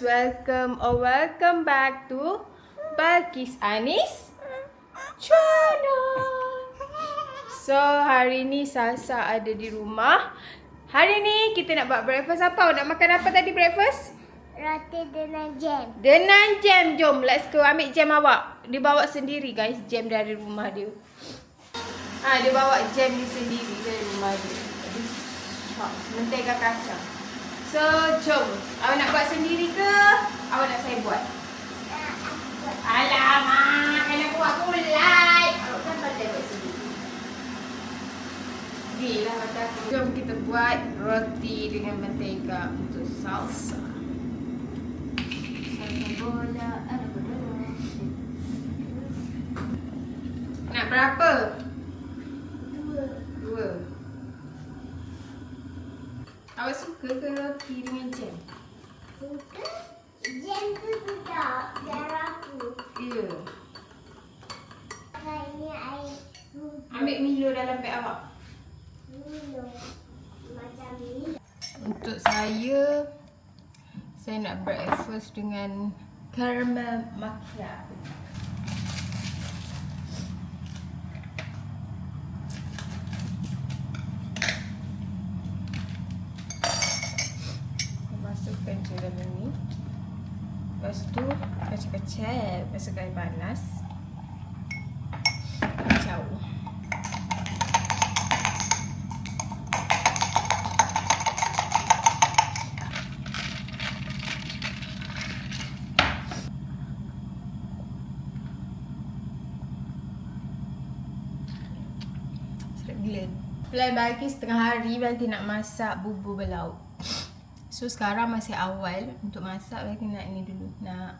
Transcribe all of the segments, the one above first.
welcome back to Balkis Anis channel. So hari ni Salsa ada di rumah. Hari ni kita nak buat breakfast apa? Nak makan apa tadi breakfast? Roti dengan jam. Dengan jam. Jom let's go ambil jam awak. Dia bawa sendiri guys jam dari rumah dia. Dia bawa jam ni sendiri dari rumah dia. Mentega kacang. So, jom. Awak nak buat sendiri ke? Awak nak saya buat? Alamak, kena buat pulai. Awak kan pandai buat sendiri. Gila kata aku. Jom kita buat roti dengan mentega untuk salsa. Salsa bola. Nak berapa? Dua. Awak suka ke roti dengan jam? Suka? Jam tu sedap. Darah aku. Ya. Ini air. Ambil Milo dalam beg awak. Milo. Macam ni. Untuk saya nak breakfast dengan caramel macchiato. Masukkan je dalam ni. Lepas tu kacau-kacau. Masukkan air panas. Kacau. Sedap gila. Plan bagi setengah hari nanti nak masak bubur belauk. So sekarang masih awal untuk masak. Bagi nak ni dulu. Nak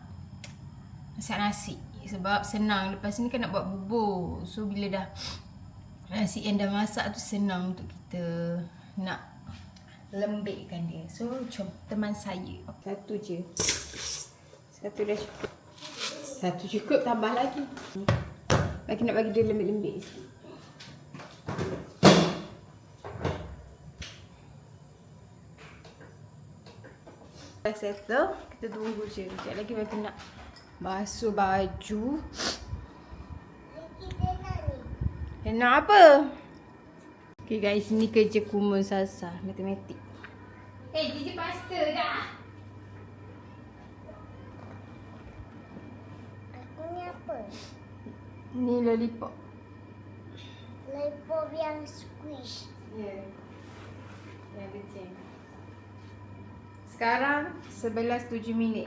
masak nasi. Sebab senang. Lepas ni kan nak buat bubur. So bila dah nasi yang dah masak tu senang untuk kita nak lembikkan dia. So jom teman saya. Satu je. Satu dah cukup. Satu cukup, tambah lagi. Lagi nak bagi dia lembik-lembik. Dah settle, kita tunggu je. Sekejap lagi bagi nak basuh baju. Nak apa? Okay guys, ni kerja kumul Salsa, matematik. Gigi pasta dah. Aku ni apa? Ni lollipop. Lollipop yang squish. Ya. Yang ada jam. Sekarang 11:07 minit.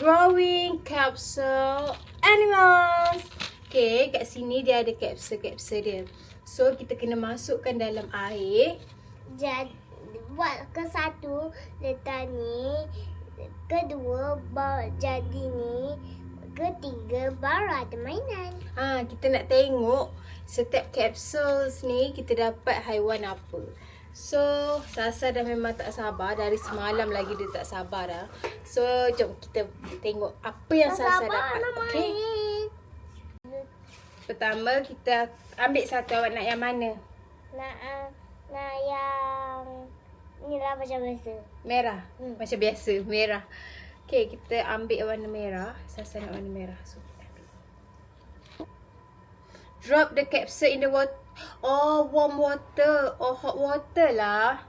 Growing capsule animals. Okay, kat sini dia ada kapsul-kapsul dia. So kita kena masukkan dalam air. Jadi buat ke satu letak ni, kedua bawa jadi ni, ketiga baru ada mainan. Kita nak tengok setiap kapsul ni kita dapat haiwan apa. So, Sasa dah memang tak sabar. Dari semalam lagi dia tak sabar dah. So, jom kita tengok apa yang Sasa dapat. Okay? Pertama, kita ambil satu. Awak nak yang mana? Nak yang ni lah macam biasa. Merah? Macam biasa, merah. Okay, kita ambil warna merah. Sasa nak warna merah. So, kita ambil. Drop the capsule in the water. Oh, warm water. Oh, hot water lah.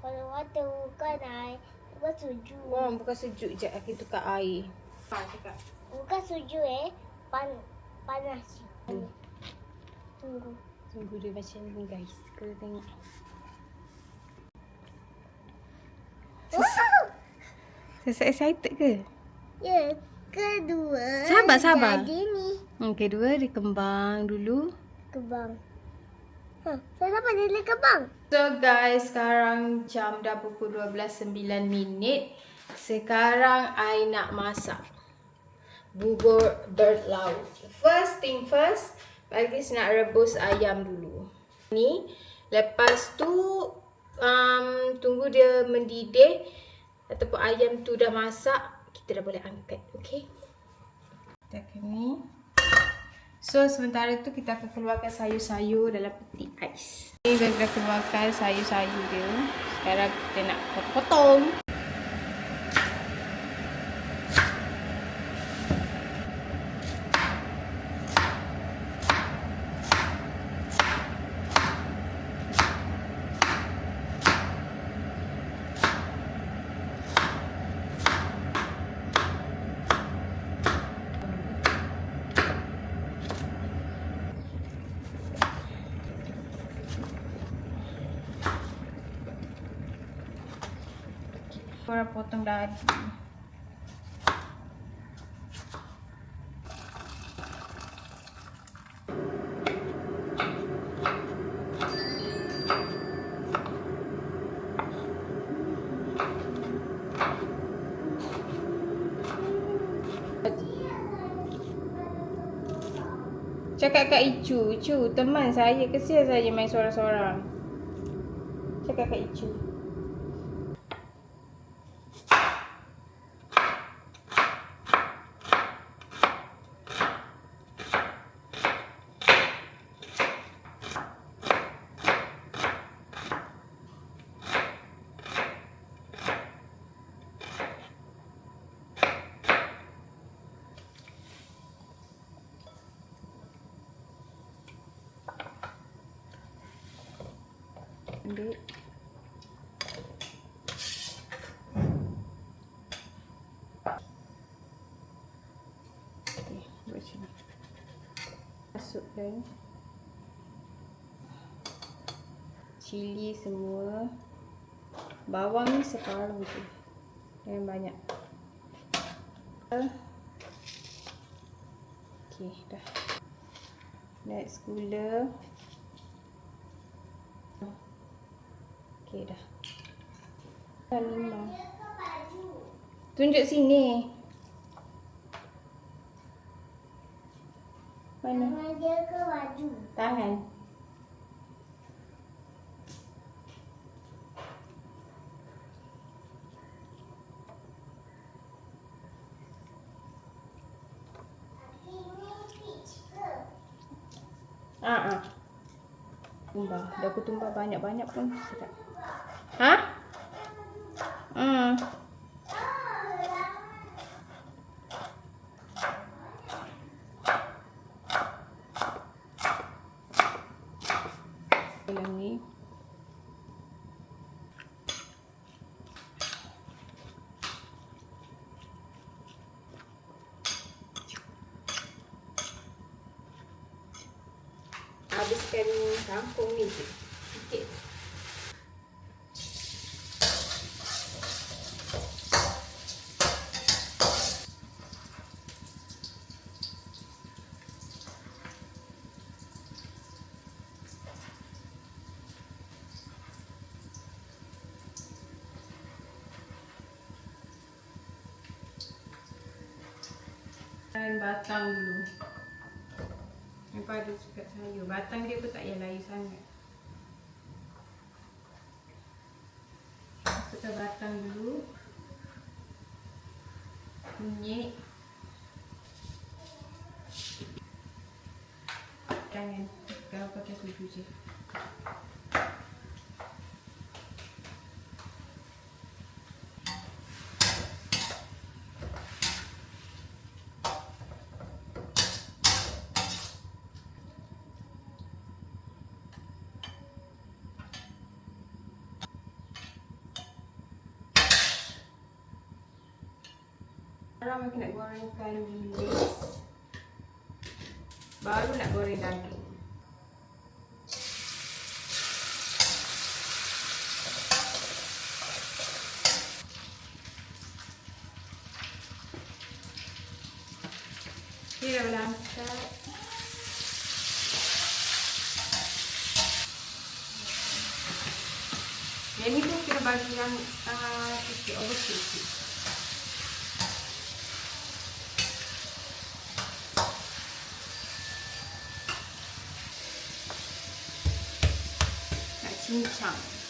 Kalau water bukan air, bukan suju. Warm, bukan sejuk. Sekejap, kita tukar air. Cakap. Bukan suju panas. Tunggu. Tunggu dia macam ni guys. Kita tengok. Sasa excited ke? Ya, kedua. Sabar. Jadi ni. Kedua dia kembang dulu. Kebang. Saya dapat dia kebang. So guys, sekarang jam dah pukul 12.09. Sekarang I nak masak bubur bird laut. First thing first, Balqis nak rebus ayam dulu. Ni, lepas tu tunggu dia mendidih ataupun ayam tu dah masak, kita dah boleh angkat. Okay? Kita akan ni. So, sementara tu kita akan keluarkan sayur-sayur dalam peti ais. Ni kita dah keluarkan sayur-sayur dia. Sekarang kita nak potong-potong. Korang potong dadu. Cakap kat Icu, teman saya, kesian saja main sorang-sorang. Cakap kat Icu. Ambil. Okay, buat macam ni. Masukkan cili semua. Bawang ni separuh je. Jangan banyak. Okay, dah. Next gula. Okay, dah. Dah 5. Tunjuk sini. Mana? Dia ke baju. Tangan. Ini peach ke? Tumbah. Dah aku tumbah banyak-banyak pun sedap. Ha? Dalam ni. Habiskan kangkung ni sikit. Dan batang dulu. Daripada suka sayur. Batang dia pun tak payah layu sangat. ke batang dulu. Kunyit. Jangan, kalau pakai susu je. Sekarang kita nak gorengkan bilis. Baru nak goreng daging. Ini dah berangkat. Yang ni pun kita bagi yang sikit, over sikit. Nak cincang.